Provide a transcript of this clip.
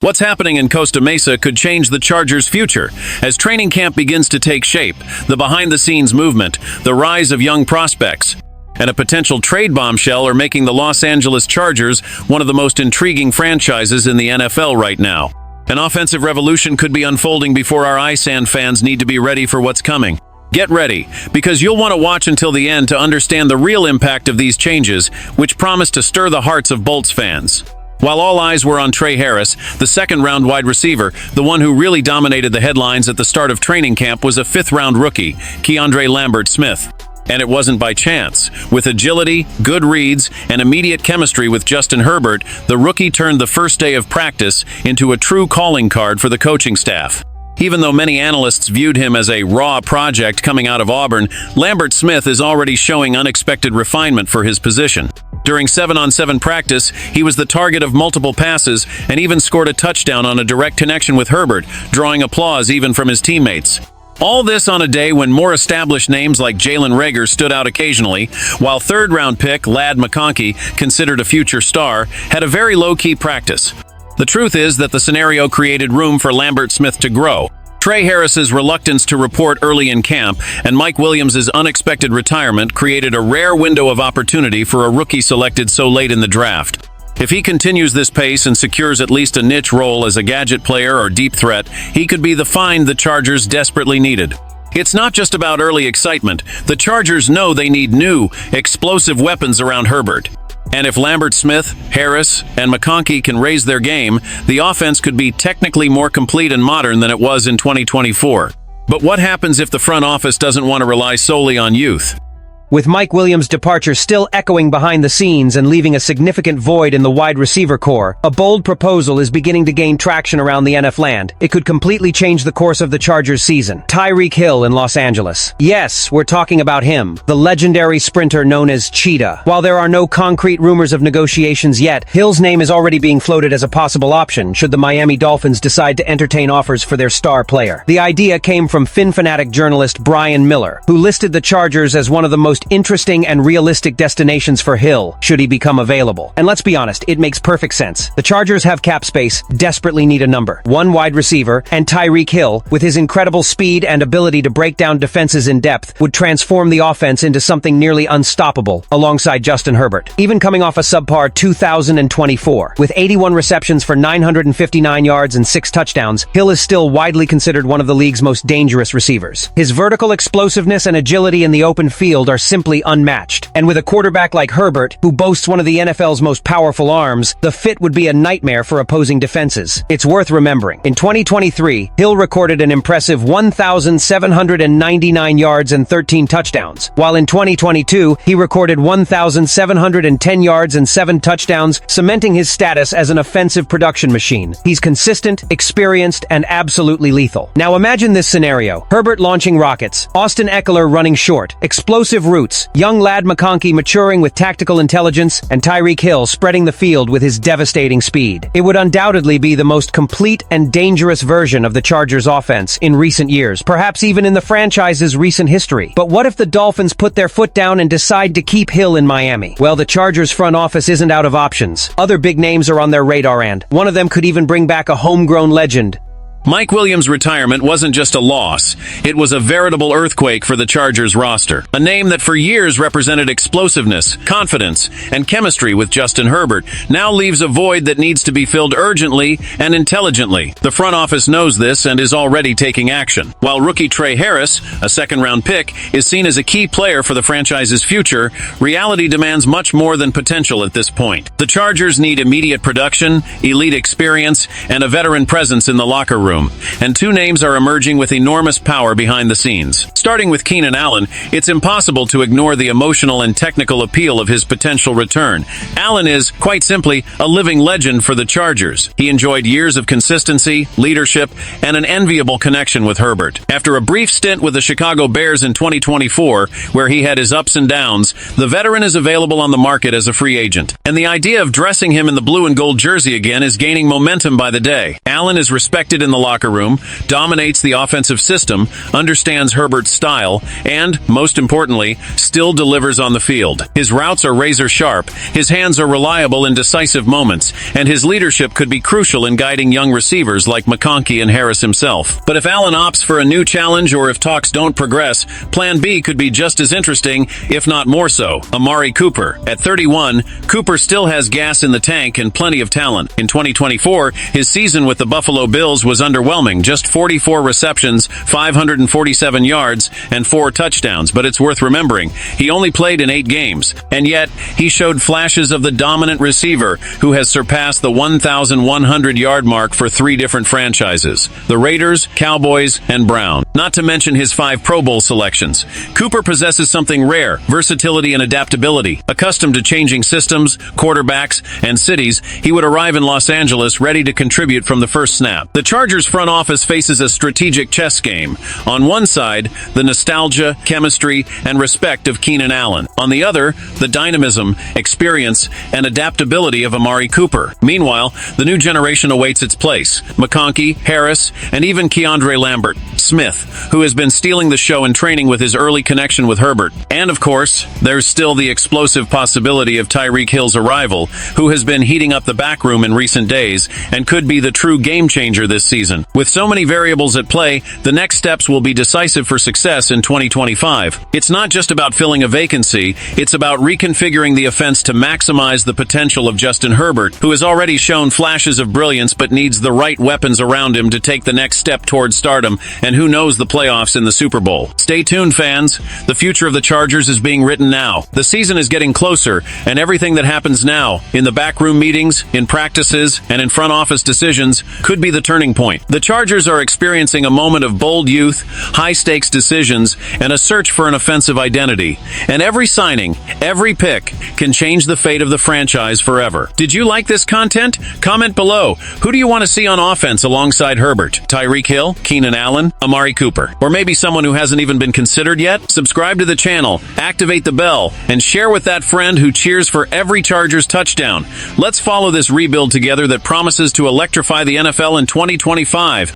What's happening in Costa Mesa could change the Chargers' future. As training camp begins to take shape, the behind-the-scenes movement, the rise of young prospects, and a potential trade bombshell are making the Los Angeles Chargers one of the most intriguing franchises in the NFL right now. An offensive revolution could be unfolding before our eyes, and fans need to be ready for what's coming. Get ready, because you'll want to watch until the end to understand the real impact of these changes, which promise to stir the hearts of Bolts fans. While all eyes were on Tre Harris, the second-round wide receiver, the one who really dominated the headlines at the start of training camp was a fifth-round rookie, Keandre Lambert Smith. And it wasn't by chance. With agility, good reads, and immediate chemistry with Justin Herbert, the rookie turned the first day of practice into a true calling card for the coaching staff. Even though many analysts viewed him as a raw project coming out of Auburn, Lambert Smith is already showing unexpected refinement for his position. During 7-on-7 practice, he was the target of multiple passes and even scored a touchdown on a direct connection with Herbert, drawing applause even from his teammates. All this on a day when more established names like Jalen Reagor stood out occasionally, while third-round pick Ladd McConkey, considered a future star, had a very low-key practice. The truth is that the scenario created room for Lambert Smith to grow. Tre Harris's reluctance to report early in camp and Mike Williams' unexpected retirement created a rare window of opportunity for a rookie selected so late in the draft. If he continues this pace and secures at least a niche role as a gadget player or deep threat, he could be the find the Chargers desperately needed. It's not just about early excitement. The Chargers know they need new, explosive weapons around Herbert. And if Lambert Smith, Harris, and McConkey can raise their game, the offense could be technically more complete and modern than it was in 2024. But what happens if the front office doesn't want to rely solely on youth? With Mike Williams' departure still echoing behind the scenes and leaving a significant void in the wide receiver core, a bold proposal is beginning to gain traction around the NFL land. It could completely change the course of the Chargers' season. Tyreek Hill in Los Angeles. Yes, we're talking about him, the legendary sprinter known as Cheetah. While there are no concrete rumors of negotiations yet, Hill's name is already being floated as a possible option should the Miami Dolphins decide to entertain offers for their star player. The idea came from Fin Fanatic journalist Brian Miller, who listed the Chargers as one of the most interesting and realistic destinations for Hill, should he become available. And let's be honest, it makes perfect sense. The Chargers have cap space, desperately need a number one wide receiver, and Tyreek Hill, with his incredible speed and ability to break down defenses in depth, would transform the offense into something nearly unstoppable, alongside Justin Herbert. Even coming off a subpar 2024, with 81 receptions for 959 yards and 6 touchdowns, Hill is still widely considered one of the league's most dangerous receivers. His vertical explosiveness and agility in the open field are simply unmatched. And with a quarterback like Herbert, who boasts one of the NFL's most powerful arms, the fit would be a nightmare for opposing defenses. It's worth remembering, in 2023, Hill recorded an impressive 1,799 yards and 13 touchdowns, while in 2022, he recorded 1,710 yards and 7 touchdowns, cementing his status as an offensive production machine. He's consistent, experienced, and absolutely lethal. Now imagine this scenario: Herbert launching rockets, Austin Eckler running short, explosive routes, young Ladd McConkey maturing with tactical intelligence, and Tyreek Hill spreading the field with his devastating speed. It would undoubtedly be the most complete and dangerous version of the Chargers' offense in recent years, perhaps even in the franchise's recent history. But what if the Dolphins put their foot down and decide to keep Hill in Miami? Well, the Chargers' front office isn't out of options. Other big names are on their radar, and one of them could even bring back a homegrown legend. Mike Williams' retirement wasn't just a loss, it was a veritable earthquake for the Chargers roster. A name that for years represented explosiveness, confidence, and chemistry with Justin Herbert now leaves a void that needs to be filled urgently and intelligently. The front office knows this and is already taking action. While rookie Tre Harris, a second-round pick, is seen as a key player for the franchise's future, reality demands much more than potential at this point. The Chargers need immediate production, elite experience, and a veteran presence in the locker room. And two names are emerging with enormous power behind the scenes. Starting with Keenan Allen, it's impossible to ignore the emotional and technical appeal of his potential return. Allen is, quite simply, a living legend for the Chargers. He enjoyed years of consistency, leadership, and an enviable connection with Herbert. After a brief stint with the Chicago Bears in 2024, where he had his ups and downs, the veteran is available on the market as a free agent. And the idea of dressing him in the blue and gold jersey again is gaining momentum by the day. Allen is respected in the locker room, dominates the offensive system, understands Herbert's style, and, most importantly, still delivers on the field. His routes are razor-sharp, his hands are reliable in decisive moments, and his leadership could be crucial in guiding young receivers like McConkey and Harris himself. But if Allen opts for a new challenge or if talks don't progress, Plan B could be just as interesting, if not more so. Amari Cooper. At 31, Cooper still has gas in the tank and plenty of talent. In 2024, his season with the Buffalo Bills was underwhelming, just 44 receptions, 547 yards, and 4 touchdowns, but it's worth remembering, he only played in 8 games, and yet he showed flashes of the dominant receiver who has surpassed the 1,100-yard mark for 3 different franchises: the Raiders, Cowboys, and Brown. Not to mention his 5 Pro Bowl selections. Cooper possesses something rare: versatility and adaptability. Accustomed to changing systems, quarterbacks, and cities, he would arrive in Los Angeles ready to contribute from the first snap. The Chargers front office faces a strategic chess game. On one side, the nostalgia, chemistry, and respect of Keenan Allen. On the other, the dynamism, experience, and adaptability of Amari Cooper. Meanwhile, the new generation awaits its place: McConkey, Harris, and even Keandre Lambert. Smith, who has been stealing the show in training with his early connection with Herbert. And of course, there's still the explosive possibility of Tyreek Hill's arrival, who has been heating up the back room in recent days and could be the true game changer this season. With so many variables at play, the next steps will be decisive for success in 2025. It's not just about filling a vacancy, it's about reconfiguring the offense to maximize the potential of Justin Herbert, who has already shown flashes of brilliance but needs the right weapons around him to take the next step towards stardom, and who knows, the playoffs in the Super Bowl. Stay tuned, fans. The future of the Chargers is being written now. The season is getting closer, and everything that happens now, in the backroom meetings, in practices, and in front office decisions, could be the turning point. The Chargers are experiencing a moment of bold youth, high-stakes decisions, and a search for an offensive identity. And every signing, every pick, can change the fate of the franchise forever. Did you like this content? Comment below. Who do you want to see on offense alongside Herbert? Tyreek Hill? Keenan Allen? Amari Cooper? Or maybe someone who hasn't even been considered yet? Subscribe to the channel, activate the bell, and share with that friend who cheers for every Chargers touchdown. Let's follow this rebuild together that promises to electrify the NFL in 2025.